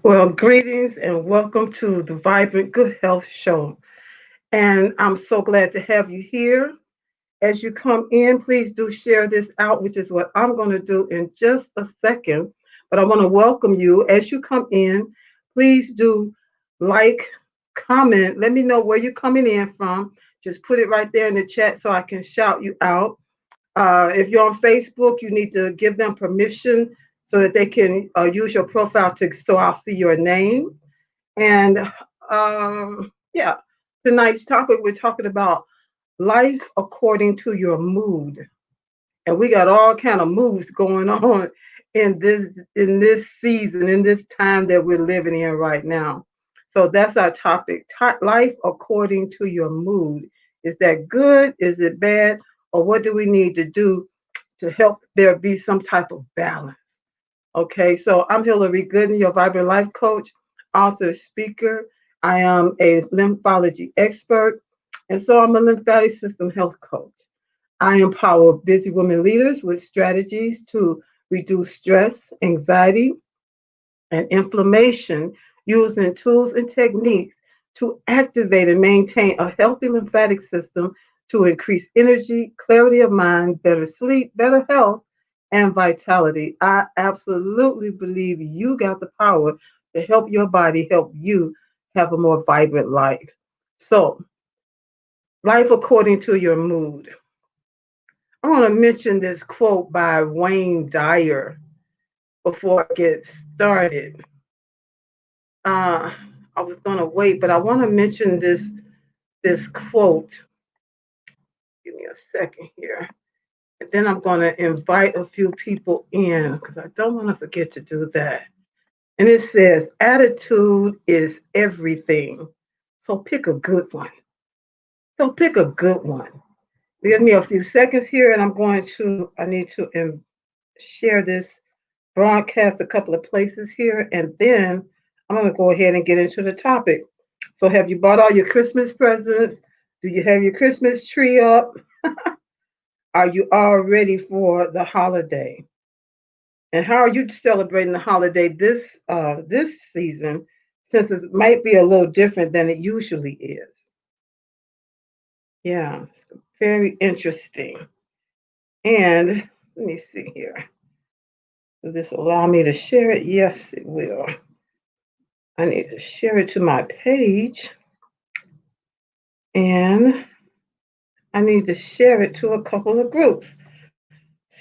Well, greetings and welcome to the Vibrant Good Health Show. And I'm so glad to have you here. As you come in, please do share this out, which is what I'm going to do in just a second. But I want to welcome you as you come in. Please do like, comment, let me know where you're coming in from. Just put it right there in the chat so I can shout you out. If you're on Facebook, you need to give them permission so that they can use your profile to so I'll see your name. And yeah, tonight's topic we're talking about life according to your mood, and we got all kind of moods going on in this season, in this time that we're living in right now. So that's our topic: life according to your mood. Is that good? Is it bad? Or what do we need to do to help there be some type of balance? Okay, so I'm Hillary Gooden, your Vibrant Life Coach, author, speaker. I am a lymphology expert, and so I'm a lymphatic system health coach. I empower busy women leaders with strategies to reduce stress, anxiety, and inflammation using tools and techniques to activate and maintain a healthy lymphatic system to increase energy, clarity of mind, better sleep, better health, and vitality. I absolutely believe you got the power to help your body help you have a more vibrant life. So, life according to your mood. I want to mention this quote by Wayne Dyer before I get started. Uh, I was going to wait, but I want to mention this quote. Give me a second here. And then I'm going to invite a few people in because I don't want to forget to do that. And it says, attitude is everything. So pick a good one. So pick a good one. Give me a few seconds here, and I need to share this broadcast a couple of places here, and then I'm going to go ahead and get into the topic. So, have you bought all your Christmas presents? Do you have your Christmas tree up? Are you all ready for the holiday? And how are you celebrating the holiday this season? Since it might be a little different than it usually is. Yeah, it's very interesting. And let me see here. Will this allow me to share it? Yes, it will. I need to share it to my page, and I need to share it to a couple of groups.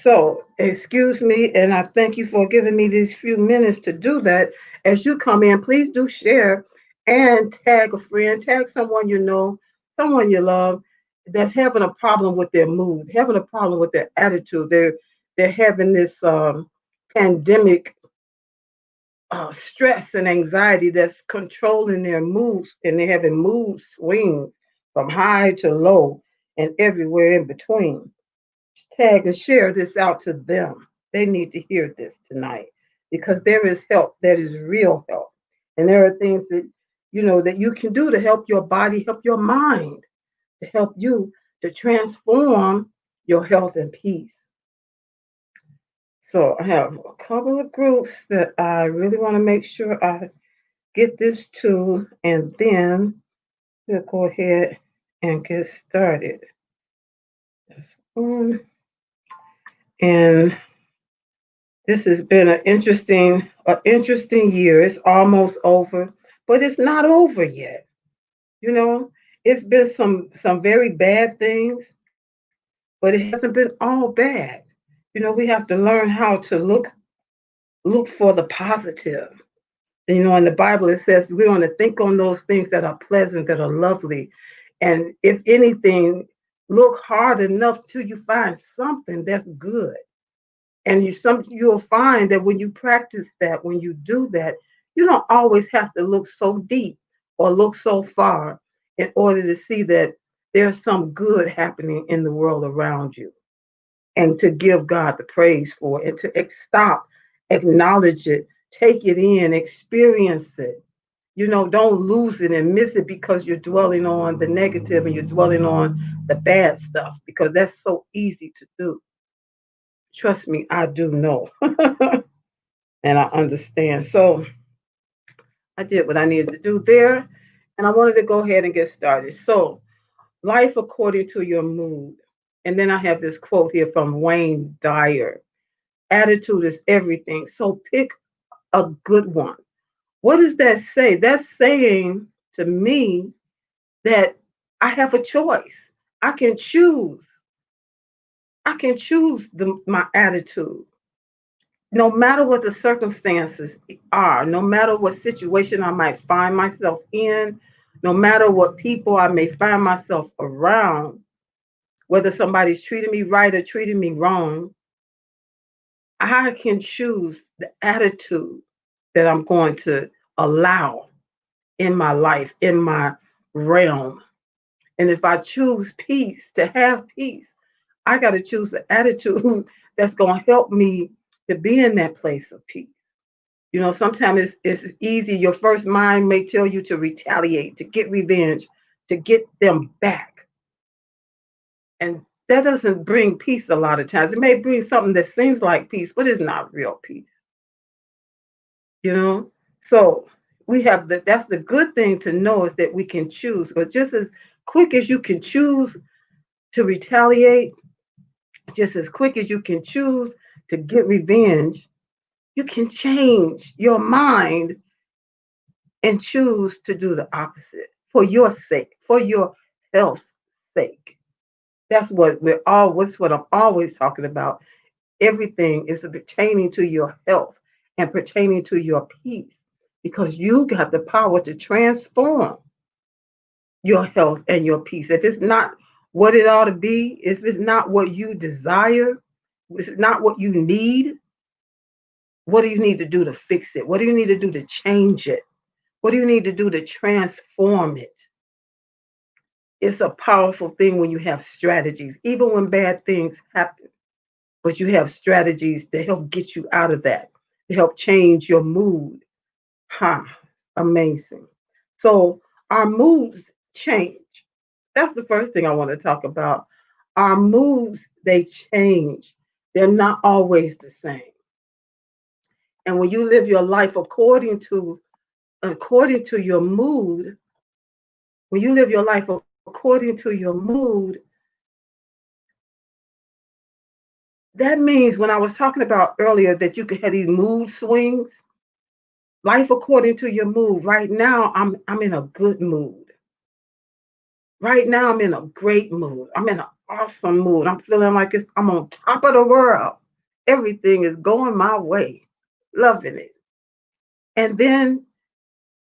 So, excuse me, and I thank you for giving me these few minutes to do that. As you come in, please do share and tag a friend, tag someone you know, someone you love that's having a problem with their mood, having a problem with their attitude. They're having this pandemic stress and anxiety that's controlling their moods, and they're having mood swings from high to low and everywhere in between. Tag and share this out to them. They need to hear this tonight because there is help that is real help. And there are things that that you can do to help your body, help your mind, to help you to transform your health and peace. So I have a couple of groups that I really want to make sure I get this to, and then we'll go ahead and get started. That's one. And this has been an interesting year. It's almost over, but it's not over yet. You know, it's been some very bad things, but it hasn't been all bad. We have to learn how to look for the positive. In the Bible it says we want to think on those things that are pleasant, that are lovely, and if anything, look hard enough till you find something that's good. And you'll find that when you practice that, when you do that, you don't always have to look so deep or look so far in order to see that there's some good happening in the world around you, and to give God the praise for it, and to stop, acknowledge it, take it in, experience it. Don't lose it and miss it because you're dwelling on the negative and you're dwelling on the bad stuff, because that's so easy to do. Trust me, I do know. And I understand. So I did what I needed to do there, and I wanted to go ahead and get started. So, life according to your mood. And then I have this quote here from Wayne Dyer. Attitude is everything. So pick a good one. What does that say? That's saying to me that I have a choice. I can choose. I can choose my attitude. No matter what the circumstances are, no matter what situation I might find myself in, no matter what people I may find myself around, whether somebody's treating me right or treating me wrong, I can choose the attitude that I'm going to allow in my life, in my realm. And if I choose peace, to have peace, I got to choose the attitude that's going to help me to be in that place of peace. You know, sometimes it's easy. Your first mind may tell you to retaliate, to get revenge, to get them back. And that doesn't bring peace a lot of times. It may bring something that seems like peace, but it's not real peace, you know? So we have that's the good thing to know is that we can choose. But just as quick as you can choose to retaliate, just as quick as you can choose to get revenge, you can change your mind and choose to do the opposite for your sake, for your health's sake. That's what what I'm always talking about. Everything is pertaining to your health and pertaining to your peace because you got the power to transform your health and your peace. If it's not what it ought to be, if it's not what you desire, if it's not what you need, what do you need to do to fix it? What do you need to do to change it? What do you need to do to transform it? It's a powerful thing when you have strategies, even when bad things happen, but you have strategies to help get you out of that, to help change your mood. Huh, amazing. So our moods change. That's the first thing I want to talk about. Our moods, they change. They're not always the same. And when you live your life according to your mood, when you live your life according to your mood, that means when I was talking about earlier that you could have these mood swings, life according to your mood. Right now, I'm in a good mood. Right now, I'm in a great mood. I'm in an awesome mood. I'm feeling like I'm on top of the world. Everything is going my way. Loving it. And then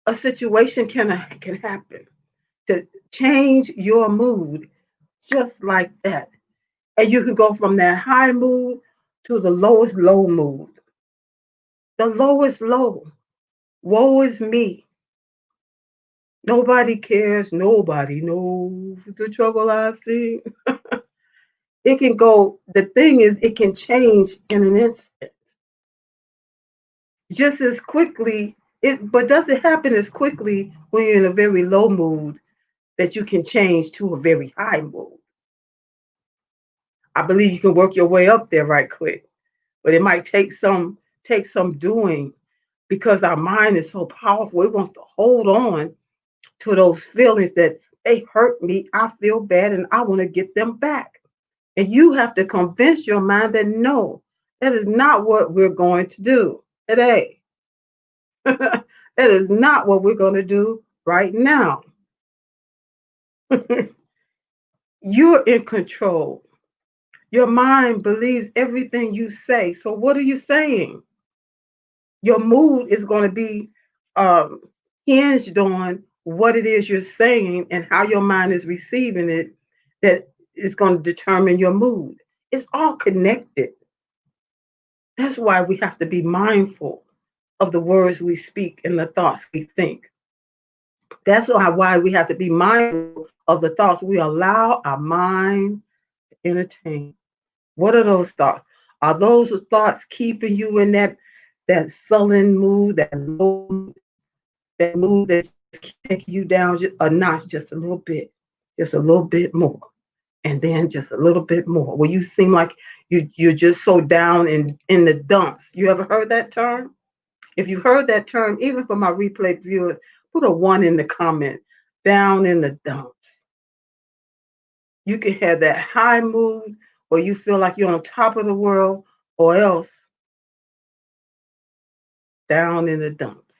a situation can happen to change your mood just like that. And you can go from that high mood to the lowest low mood. The lowest low. Woe is me. Nobody cares. Nobody knows the trouble I see. It can go, the thing is, it can change in an instant. Just as quickly, but does it happen as quickly when you're in a very low mood that you can change to a very high mood? I believe you can work your way up there right quick, but it might take some doing because our mind is so powerful. It wants to hold on to those feelings that they hurt me. I feel bad and I want to get them back. And you have to convince your mind that no, that is not what we're going to do today. That is not what we're going to do right now. You're in control. Your mind believes everything you say. So, what are you saying? Your mood is going to be um, hinged on what it is you're saying and how your mind is receiving it, that is going to determine your mood. It's all connected. That's why we have to be mindful of the words we speak and the thoughts we think. That's why we have to be mindful of the thoughts we allow our mind to entertain. What are those thoughts? Are those thoughts keeping you in that sullen mood, that low, that mood that's taking you down just a notch, just a little bit more, and then just a little bit more? Where you seem like you're just so down in the dumps. You ever heard that term? If you heard that term, even for my replay viewers, put a one in the comment. Down in the dumps. You can have that high mood where you feel like you're on top of the world, or else down in the dumps.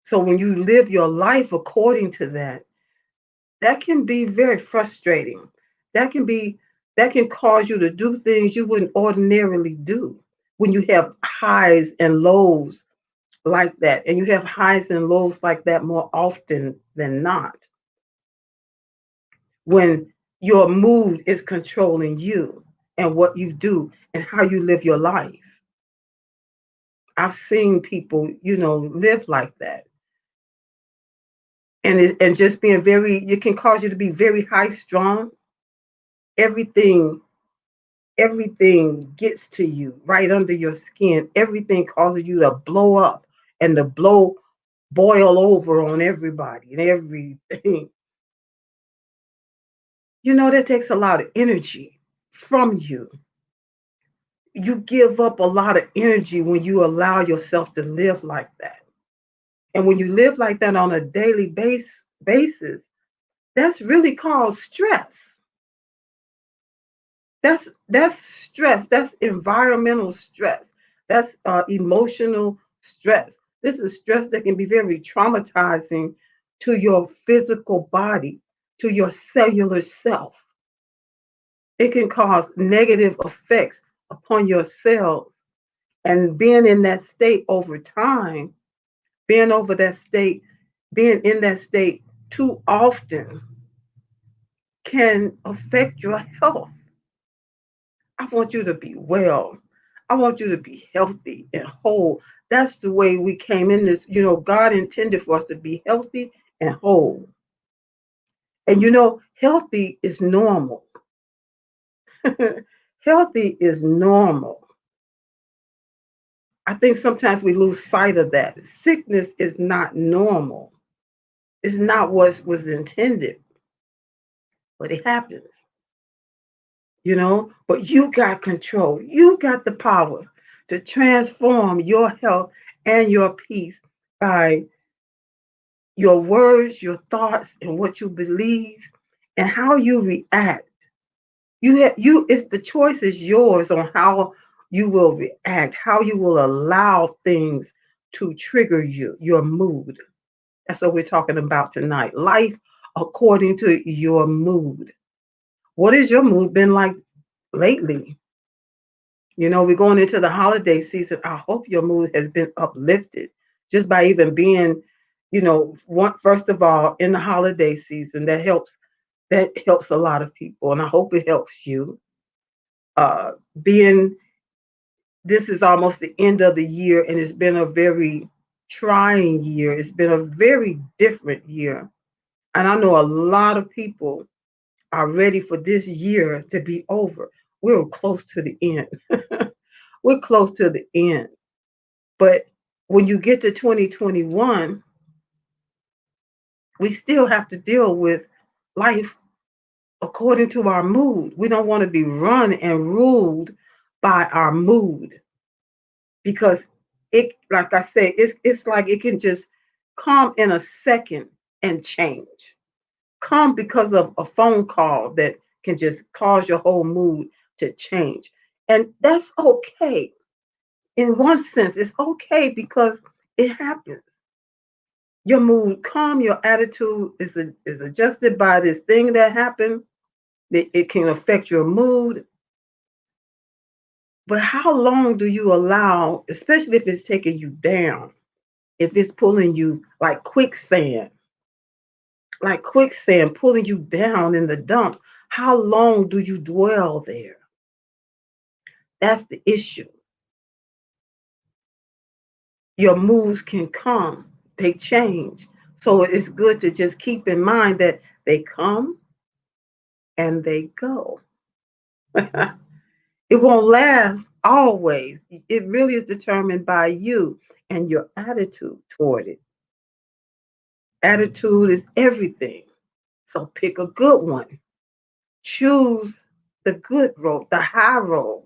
So when you live your life according to that, that can be very frustrating. That can be that can cause you to do things you wouldn't ordinarily do when you have highs and lows like that. And you have highs and lows like that more often than not. When your mood is controlling you and what you do and how you live your life. I've seen people, live like that. And just being very, it can cause you to be very high strung. Everything everything gets to you right under your skin. Everything causes you to blow up and to boil over on everybody and everything. That takes a lot of energy from you. You give up a lot of energy when you allow yourself to live like that. And when you live like that on a daily basis, that's really called stress. That's stress. That's environmental stress. That's emotional stress. This is stress that can be very traumatizing to your physical body, to your cellular self. It can cause negative effects upon your cells. And being in that state over time, being over that state, being in that state too often can affect your health. I want you to be well. I want you to be healthy and whole. That's the way we came in this. God intended for us to be healthy and whole. And healthy is normal. Healthy is normal. I think sometimes we lose sight of that. Sickness is not normal. It's not what was intended, but it happens. But you got control. You got the power to transform your health and your peace by your words, your thoughts, and what you believe and how you react. It's the choice is yours on how you will react, how you will allow things to trigger your mood. That's what we're talking about tonight. Life according to your mood. What has your mood been like lately? We're going into the holiday season. I hope your mood has been uplifted just by even being, first of all, in the holiday season. That helps a lot of people, and I hope it helps you. Uh, being This is almost the end of the year, and it's been a very trying year. It's been a very different year, and I know a lot of people are ready for this year to be over. We're close to the end. We're close to the end. But when you get to 2021, we still have to deal with life according to our mood. We don't want to be run and ruled by our mood because like I say, it's like it can just come in a second and change. Come because of a phone call that can just cause your whole mood to change. And that's okay. In one sense, it's okay because it happens. Your mood calm, your attitude is adjusted by this thing that happened. It can affect your mood. But how long do you allow, especially if it's taking you down, if it's pulling you like quicksand, pulling you down in the dumps, how long do you dwell there? That's the issue. Your moods can come, they change. So it's good to just keep in mind that they come and they go. It won't last always. It really is determined by you and your attitude toward it. Attitude is everything. So pick a good one. Choose the good road, the high road.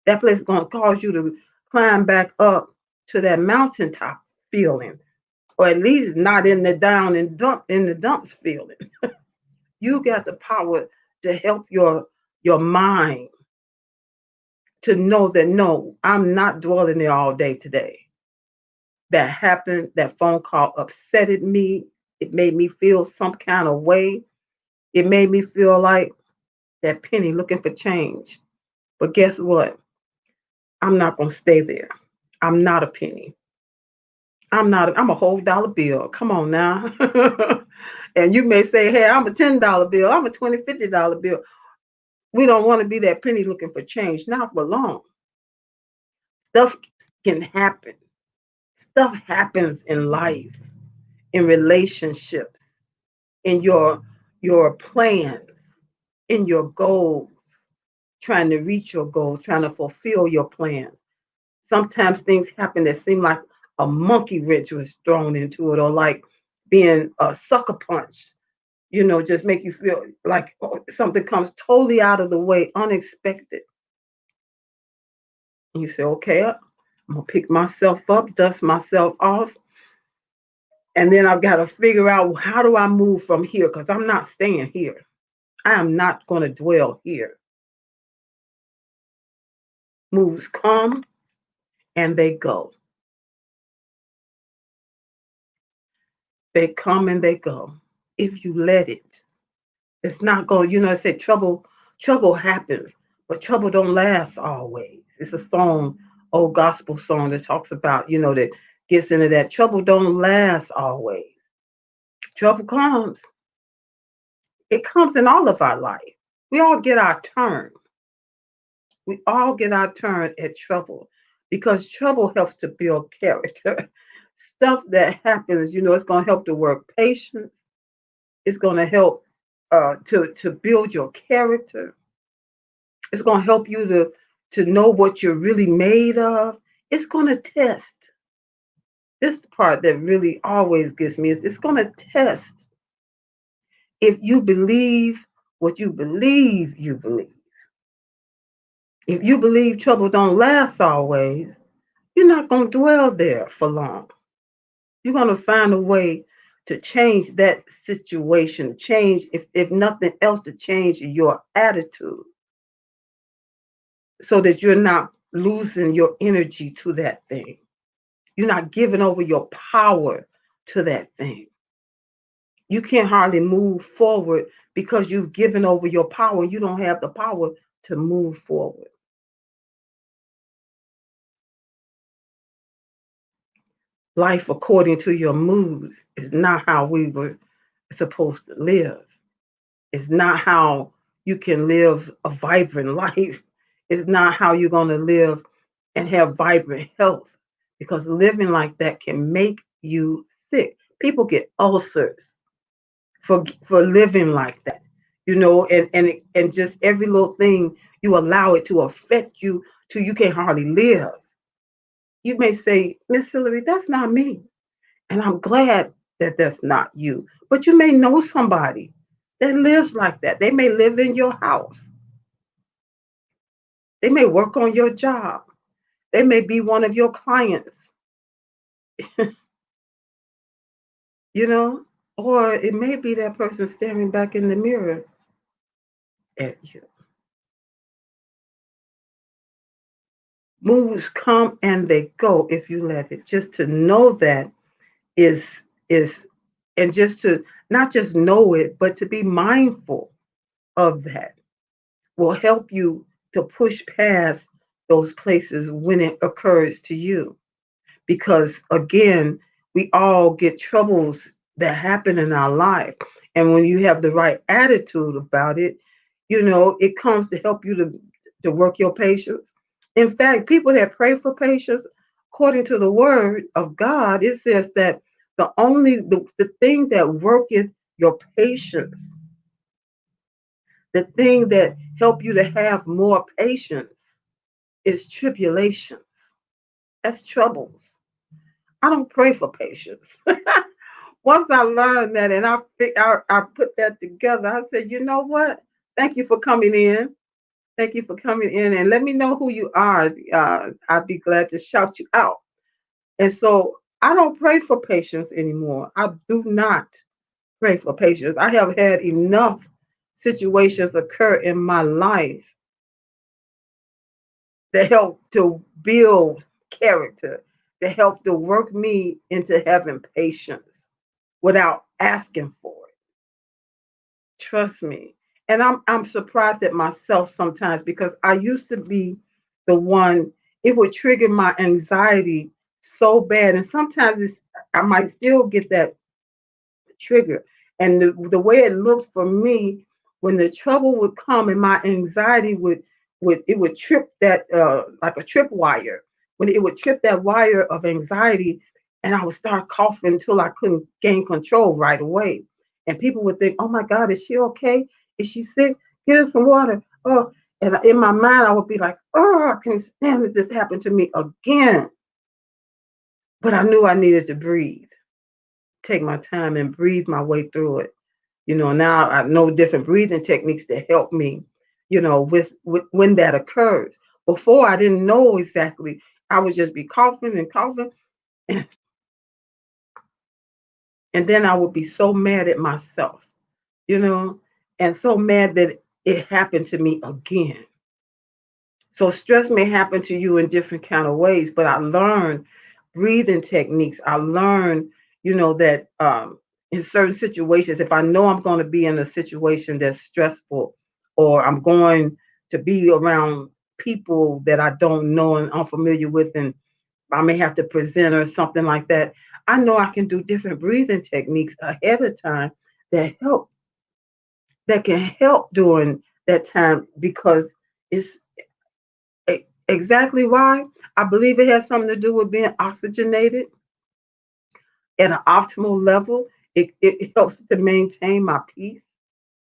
That place is going to cause you to climb back up to that mountaintop feeling, or at least not in the down and dumps feeling. You got the power to help your mind to know that no, I'm not dwelling there all day today. That happened, that phone call upsetted me. It made me feel some kind of way. It made me feel like that penny looking for change. But guess what? I'm not going to stay there. I'm not a penny. I'm a whole dollar bill. Come on now. And you may say, hey, I'm a $10 bill. I'm a $20, $50 bill. We don't want to be that penny looking for change. Not for long. Stuff can happen. Stuff happens in life, in relationships, in your plans, in your goals, trying to reach your goals, trying to fulfill your plans. Sometimes things happen that seem like a monkey wrench was thrown into it, or like being a sucker punch, just make you feel like something comes totally out of the way, unexpected. And you say, okay, I'm going to pick myself up, dust myself off, and then I've got to figure out, well, how do I move from here? Because I'm not staying here. I am not going to dwell here. Moves come and they go. They come and they go. If you let it, it's not going. I said trouble happens, but trouble don't last always. It's a song, old gospel song that talks about, that gets into that. Trouble don't last always. Trouble comes. It comes in all of our life. We all get our turn. We all get our turn at trouble because trouble helps to build character. Stuff that happens, it's going to help to work patience. It's going to help to build your character. It's going to help you to know what you're really made of. It's going to test. This part that really always gets me is it's going to test if you believe what you believe you believe. If you believe trouble don't last always, you're not going to dwell there for long. You're going to find a way to change that situation, change, if nothing else, to change your attitude so that you're not losing your energy to that thing. You're not giving over your power to that thing. You can't hardly move forward because you've given over your power. You don't have the power to move forward. Life according to your moods is not how we were supposed to live. It's not how you can live a vibrant life. It's not how you're going to live and have vibrant health, because living like that can make you sick. People get ulcers for living like that, and just every little thing you allow it to affect you till you can't hardly live. You may say, Miss Hillary, that's not me. And I'm glad that that's not you. But you may know somebody that lives like that. They may live in your house. They may work on your job. They may be one of your clients, you know, or it may be that person staring back in the mirror at you. Moves come and they go if you let it. Just to know that is and just to not just know it, but to be mindful of that will help you to push past those places when it occurs to you. Because again, we all get troubles that happen in our life. And when you have the right attitude about it, it comes to help you to work your patience. In fact, people that pray for patience, according to the word of God, it says that the thing that worketh your patience, the thing that help you to have more patience is tribulations. That's troubles. I don't pray for patience. Once I learned that and I put that together, I said, you know what? Thank you for coming in. Thank you for coming in and let me know who you are. I'd be glad to shout you out. And so I don't pray for patience anymore. I do not pray for patience. I have had enough situations occur in my life that help to build character, that help to work me into having patience without asking for it. Trust me. And I'm surprised at myself sometimes because I used to be the one, it would trigger my anxiety so bad. And sometimes I might still get that trigger. And the way it looked for me, when the trouble would come and my anxiety would trip that like a trip wire. When it would trip that wire of anxiety, and I would start coughing until I couldn't gain control right away. And people would think, "Oh my God, is she okay? Is she sick? Get her some water." Oh, and in my mind, I would be like, "Oh, I can't stand that this happened to me again." But I knew I needed to breathe, take my time, and breathe my way through it. Now I know different breathing techniques that help me, with when that occurs. Before I didn't know exactly. I would just be coughing and coughing, and, then I would be so mad at myself, you know, and so mad that it happened to me again. So stress may happen to you in different kind of ways, but I learned breathing techniques. I learned, that in certain situations, if I know I'm going to be in a situation that's stressful, or I'm going to be around people that I don't know and unfamiliar with, and I may have to present or something like that, I know I can do different breathing techniques ahead of time that help that can help during that time because it's exactly why. I believe it has something to do with being oxygenated at an optimal level. It helps to maintain my peace,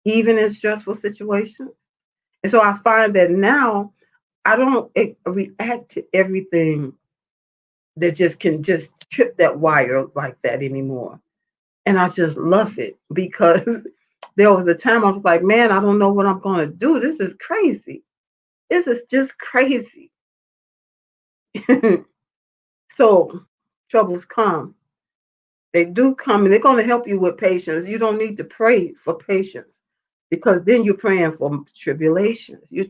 even in stressful situations. And so I find that now I don't react to everything that just can just trip that wire like that anymore. And I just love it because there was a time I was like, man, I don't know what I'm going to do. This is crazy. This is just crazy. So troubles come. They do come and they're going to help you with patience. You don't need to pray for patience because then you're praying for tribulations. You're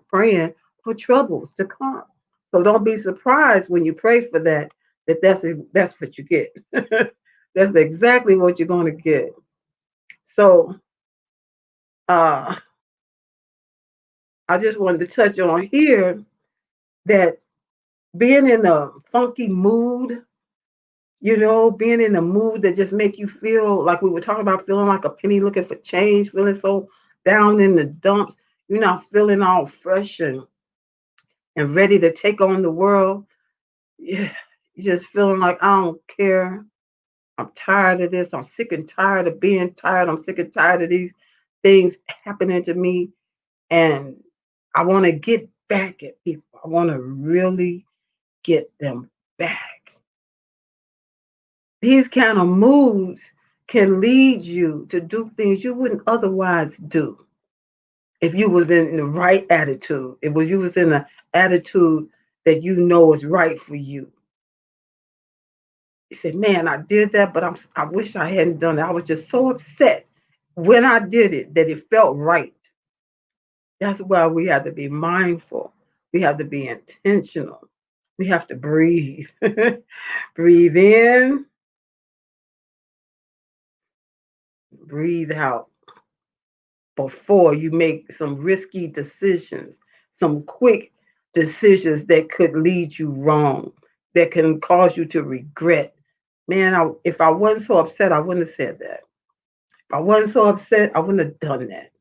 praying for troubles to come. So don't be surprised when you pray for that, that's what you get. That's exactly what you're going to get. So uh, I just wanted to touch on here that being in a funky mood, being in a mood that just make you feel like we were talking about feeling like a penny looking for change, feeling so down in the dumps, you're not feeling all fresh and ready to take on the world. Yeah, you're just feeling like I don't care. I'm tired of this. I'm sick and tired of being tired. I'm sick and tired of these things happening to me. And I want to get back at people. I want to really get them back. These kind of moods can lead you to do things you wouldn't otherwise do if you was in the right attitude. If you was in an attitude that you know is right for you. You said, "Man, I did that, but I wish I hadn't done it. I was just so upset when I did it that it felt right." That's why we have to be mindful. We have to be intentional. We have to breathe. Breathe in, breathe out before you make some risky decisions, some quick decisions that could lead you wrong, that can cause you to regret. Man, if I wasn't so upset, I wouldn't have said that. If I wasn't so upset, I wouldn't have done that.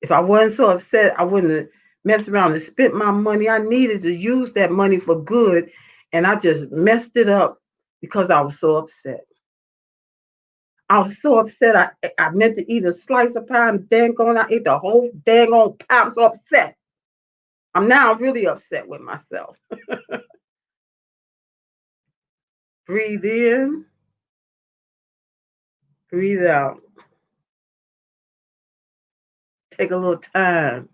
If I wasn't so upset, I wouldn't have messed around and spent my money. I needed to use that money for good, and I just messed it up because I was so upset. I was so upset. I meant to eat a slice of pie, and dang on, I ate the whole dang on pie. I'm so upset. I'm now really upset with myself. Breathe in, breathe out. Take a little time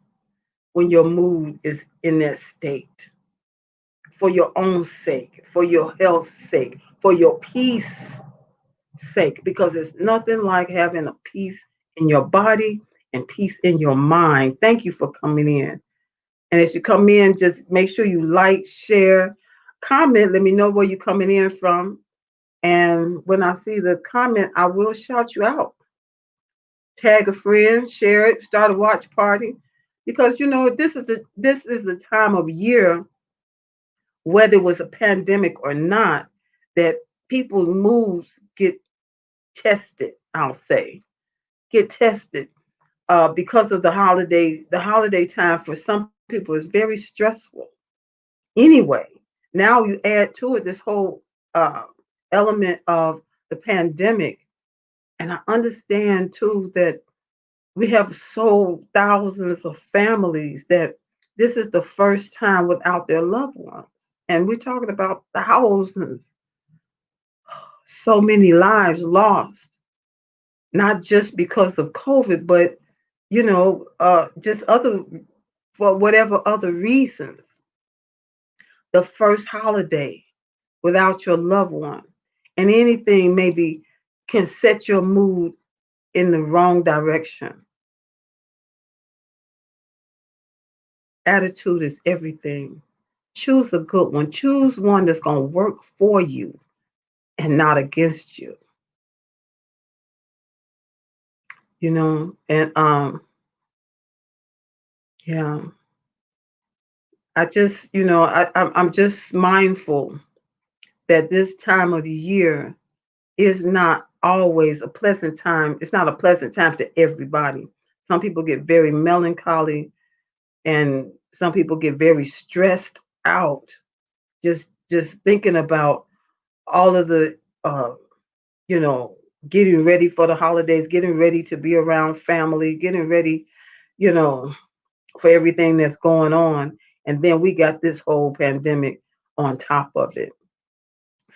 when your mood is in that state. for your own sake, for your health's sake, for your peace sake, because it's nothing like having a peace in your body and peace in your mind. Thank you for coming in. And as you come in, just make sure you like, share, comment. Let me know where you're coming in from. And when I see the comment, I will shout you out. Tag a friend, share it, start a watch party. Because this is the time of year, whether it was a pandemic or not, that people's moods get tested, I'll say. Get tested because of the holiday. The holiday time for some people is very stressful. Anyway, now you add to it this whole uh, element of the pandemic, and I understand too that we have so thousands of families that this is the first time without their loved ones, and we're talking about thousands, so many lives lost, not just because of COVID, but just other for whatever other reasons. The first holiday without your loved one, and anything maybe can set your mood in the wrong direction. Attitude is everything. Choose a good one. Choose one that's going to work for you and not against you. And yeah, I just I'm just mindful that this time of the year is not always a pleasant time. It's not a pleasant time to everybody. Some people get very melancholy, and some people get very stressed out just thinking about all of the you know getting ready for the holidays, getting ready to be around family, getting ready, you know for everything that's going on. And then we got this whole pandemic on top of it.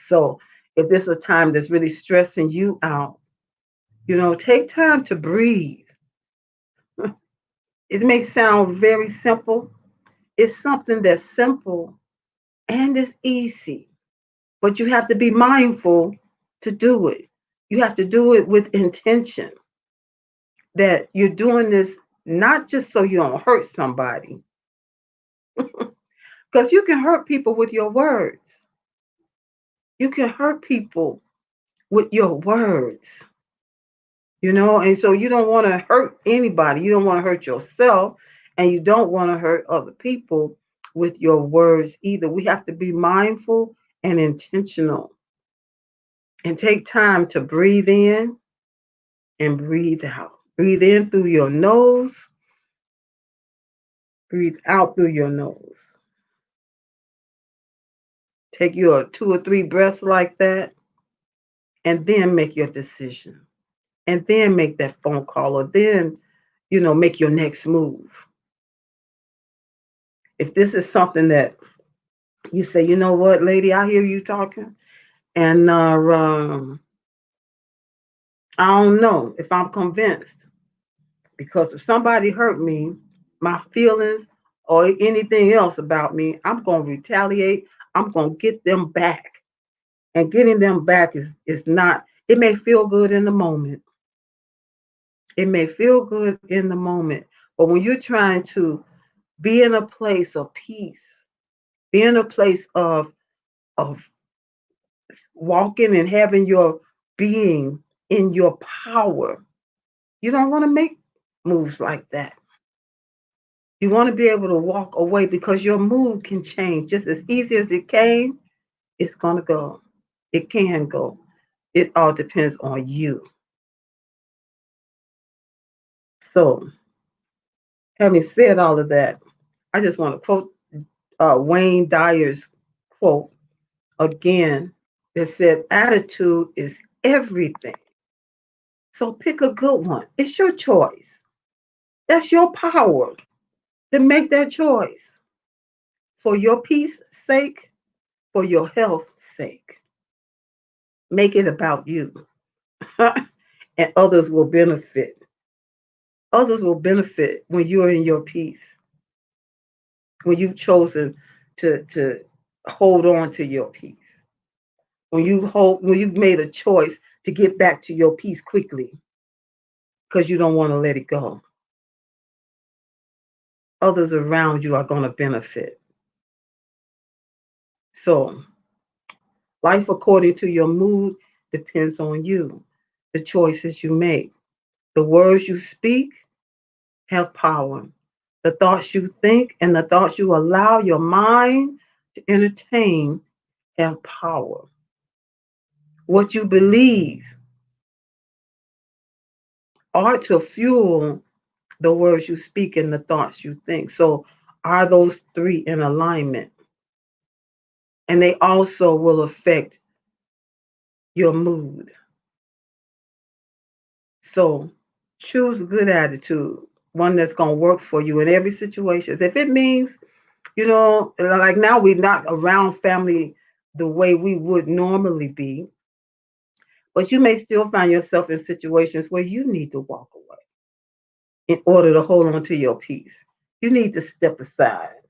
So if this is a time that's really stressing you out, take time to breathe. It may sound very simple. It's something that's simple and it's easy, but you have to be mindful to do it. You have to do it with intention, that you're doing this not just so you don't hurt somebody, because you can hurt people with your words. You can hurt people with your words. And so you don't want to hurt anybody. You don't want to hurt yourself, and you don't want to hurt other people with your words either. We have to be mindful and intentional and take time to breathe in and breathe out. Breathe in through your nose, breathe out through your nose. Take your 2 or 3 breaths like that, and then make your decision. And then make that phone call, or then, make your next move. If this is something that you say, you know what, lady, I hear you talking, and I don't know if I'm convinced, because if somebody hurt me, my feelings, or anything else about me, I'm going to retaliate. I'm going to get them back. And getting them back is not, it may feel good in the moment. It may feel good in the moment. But when you're trying to be in a place of peace, be in a place of walking and having your being in your power, you don't want to make moves like that. You want to be able to walk away, because your mood can change just as easy as it came. It's going to go. It can go. It all depends on you. So, having said all of that, I just want to quote Wayne Dyer's quote again, that said, attitude is everything. So pick a good one. It's your choice. That's your power to make that choice for your peace sake, for your health sake. Make it about you. And others will benefit. Others will benefit when you're in your peace, when you've chosen to hold on to your peace. When you've made a choice to get back to your peace quickly because you don't want to let it go, others around you are going to benefit. So, life according to your mood depends on you, the choices you make, the words you speak have power. The thoughts you think and the thoughts you allow your mind to entertain have power. What you believe are to fuel the words you speak and the thoughts you think. So, are those three in alignment? And they also will affect your mood. So, choose a good attitude, one that's going to work for you in every situation. If it means, like now we're not around family the way we would normally be, but you may still find yourself in situations where you need to walk away in order to hold on to your peace. You need to step aside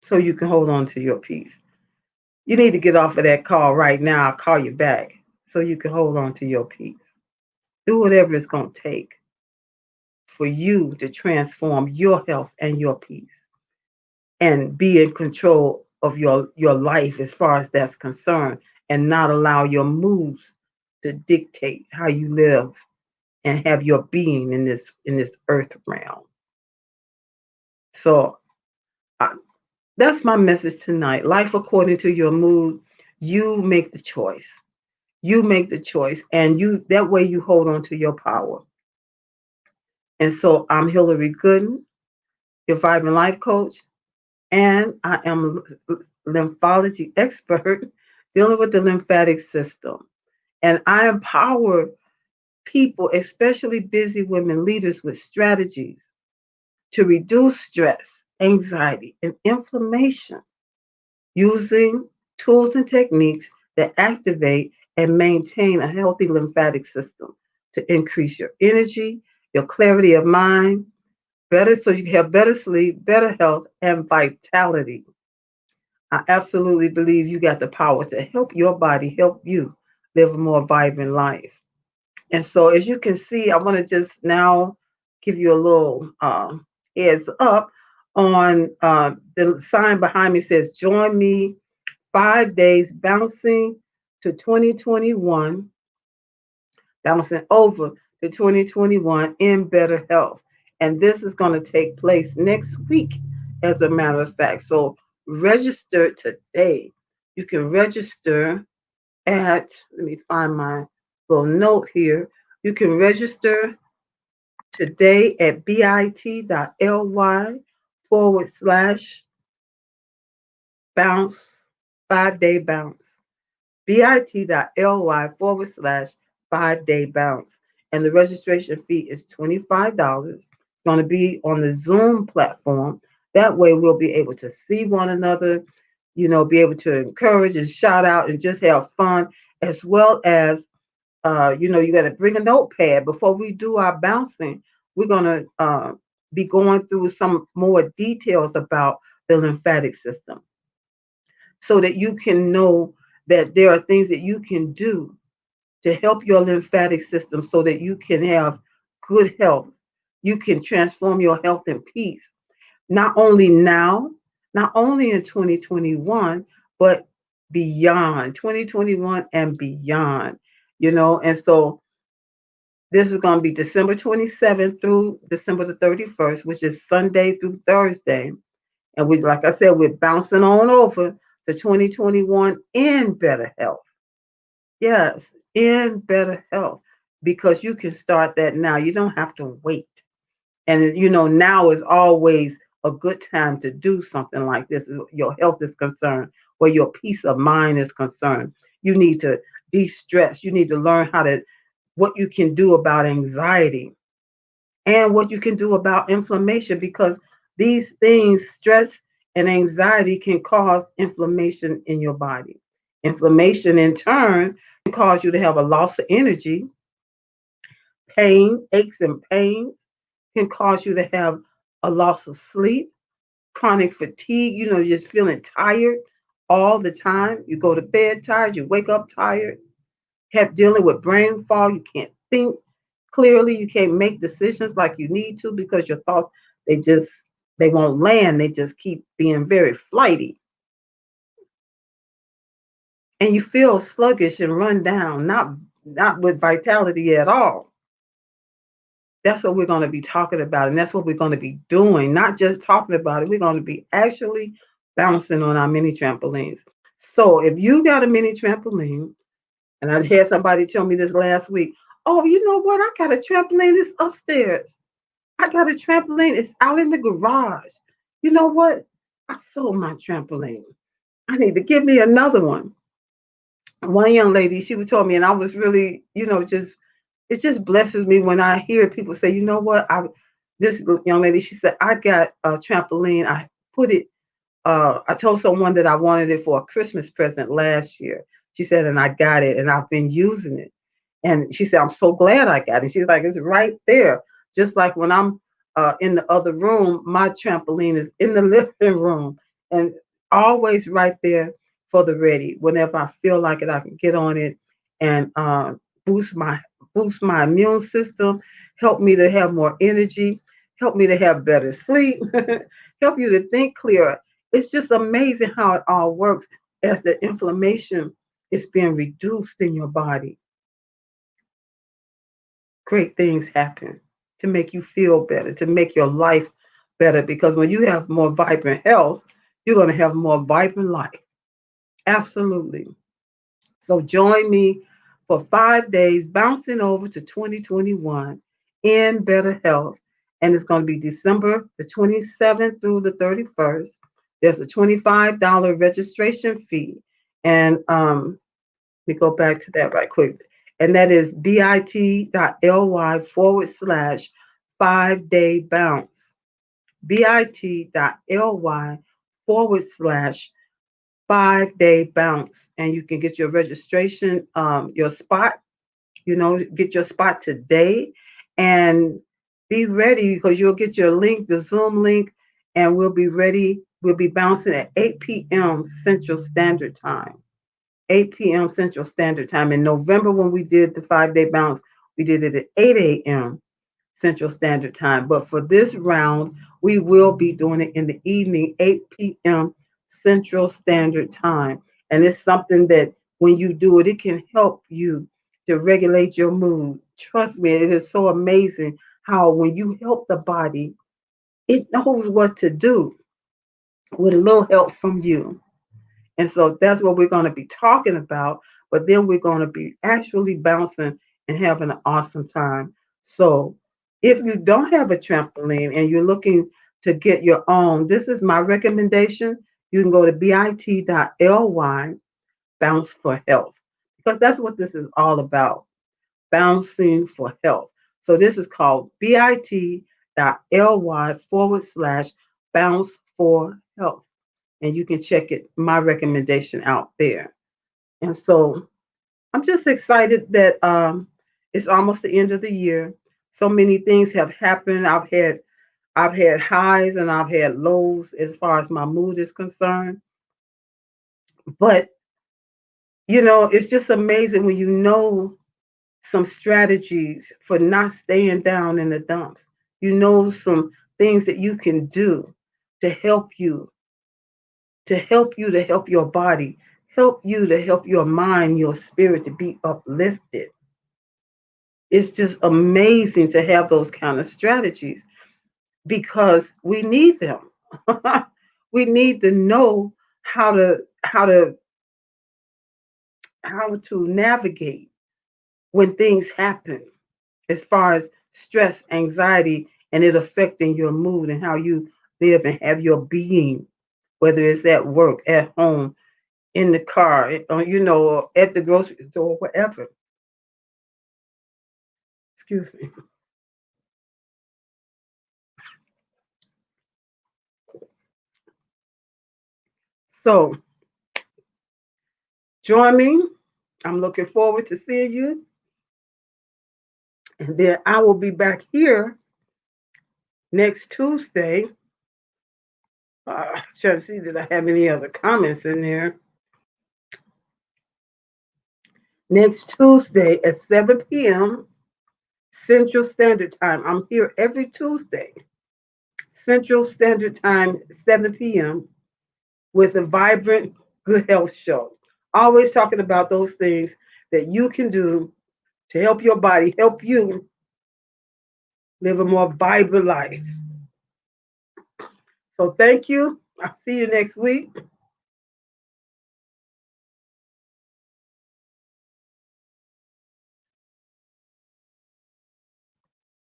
so you can hold on to your peace. You need to get off of that call right now. I'll call you back so you can hold on to your peace. Do whatever it's going to take for you to transform your health and your peace and be in control of your life as far as that's concerned and not allow your moods to dictate how you live and have your being in this earth realm. So I, that's my message tonight. Life according to your mood. You make the choice. You make the choice, and you that way you hold on to your power. And so I'm Hillary Gooden, your vibrant life coach, and I am a lymphology expert dealing with the lymphatic system. And I empower people, especially busy women leaders, with strategies to reduce stress, anxiety, and inflammation using tools and techniques that activate and maintain a healthy lymphatic system to increase your energy, your clarity of mind, better so you can have better sleep, better health, and vitality. I absolutely believe you got the power to help your body help you live a more vibrant life. And so, as you can see, I want to just now give you a little heads up on the sign behind me says, Join me 5 days bouncing to 2021, bouncing over to 2021 in better health. And this is going to take place next week, as a matter of fact. So register today. You can register let me find my little note here. You can register today at bit.ly / bounce, 5 day bounce. bit.ly / 5 day bounce. And the registration fee is $25. It's going to be on the Zoom platform. That way we'll be able to see one another, be able to encourage and shout out and just have fun, as well as, you got to bring a notepad before we do our bouncing. We're going to be going through some more details about the lymphatic system so that you can know that there are things that you can do to help your lymphatic system so that you can have good health. You can transform your health and peace, not only now, not only in 2021, but beyond 2021 and beyond, And so this is going to be December 27th through December the 31st, which is Sunday through Thursday. And like I said, we're bouncing on over to 2021 in better health. Yes, in better health, because you can start that now. You don't have to wait. And now is always a good time to do something like this. Your health is concerned, where your peace of mind is concerned. You need to de-stress. You need to learn what you can do about anxiety and what you can do about inflammation, because these things, stress and anxiety, can cause inflammation in your body. Inflammation in turn can cause you to have a loss of energy. Pain, aches and pains can cause you to have a loss of sleep, chronic fatigue, just feeling tired all the time. You go to bed tired, you wake up tired, have dealing with brain fog, you can't think clearly, you can't make decisions like you need to because your thoughts they just they won't land, they just keep being very flighty. And you feel sluggish and run down, not with vitality at all. That's what we're going to be talking about, and that's what we're going to be doing, not just talking about it. We're going to be actually bouncing on our mini trampolines. So if you got a mini trampoline, and I had somebody tell me this last week, oh, you know what? I got a trampoline. It's upstairs. I got a trampoline. It's out in the garage. You know what? I sold my trampoline. I need to give me another one. One young lady, she would told me, and I was really, just it just blesses me when I hear people say, you know what? This young lady, she said, I got a trampoline. Put it I told someone that I wanted it for a Christmas present last year. She said, and I got it, and I've been using it. And she said, I'm so glad I got it. She's like, it's right there. Just like when I'm in the other room, my trampoline is in the living room and always right there for the ready. Whenever I feel like it, I can get on it and boost my boost my immune system, help me to have more energy, help me to have better sleep, help you to think clearer. It's just amazing how it all works as the inflammation is being reduced in your body. Great things happen to make you feel better, to make your life better. Because when you have more vibrant health, you're going to have more vibrant life. Absolutely. So join me for 5 days, bouncing over to 2021 in better health. And it's going to be December the 27th through the 31st. There's a $25 registration fee. And let me go back to that right quick. And that is bit.ly/5 day bounce. bit.ly/5 day bounce. And you can get your registration, your spot, get your spot today and be ready because you'll get your link, the Zoom link, and we'll be ready. We'll be bouncing at 8 p.m. Central Standard Time. 8 p.m. Central Standard Time. In November, when we did the 5 day bounce, we did it at 8 a.m. Central Standard Time. But for this round, we will be doing it in the evening, 8 p.m. Central Standard Time. And it's something that when you do it, it can help you to regulate your mood. Trust me, it is so amazing how when you help the body, it knows what to do with a little help from you. And so that's what we're going to be talking about. But then we're going to be actually bouncing and having an awesome time. So if you don't have a trampoline and you're looking to get your own, this is my recommendation. You can go to bit.ly bounce for health because that's what this is all about, bouncing for health. So this is called bit.ly/bounce for health. And you can check it, my recommendation out there. And so I'm just excited that it's almost the end of the year. So many things have happened. I've had highs and I've had lows as far as my mood is concerned. But it's just amazing when you know some strategies for not staying down in the dumps. Some things that you can do to to help your body, help you to help your mind, your spirit to be uplifted. It's just amazing to have those kind of strategies because we need them. We need to know how to navigate when things happen as far as stress, anxiety, and it affecting your mood and how you live and have your being, whether it's at work, at home, in the car, or at the grocery store, whatever. Excuse me. So join me. I'm looking forward to seeing you. And then I will be back here next Tuesday Trying to see did I have any other comments in there. Next Tuesday at 7 p.m. Central Standard Time. I'm here every Tuesday, Central Standard Time, 7 p.m. with a vibrant good health show. Always talking about those things that you can do to help your body, help you live a more vibrant life. So thank you. I'll see you next week.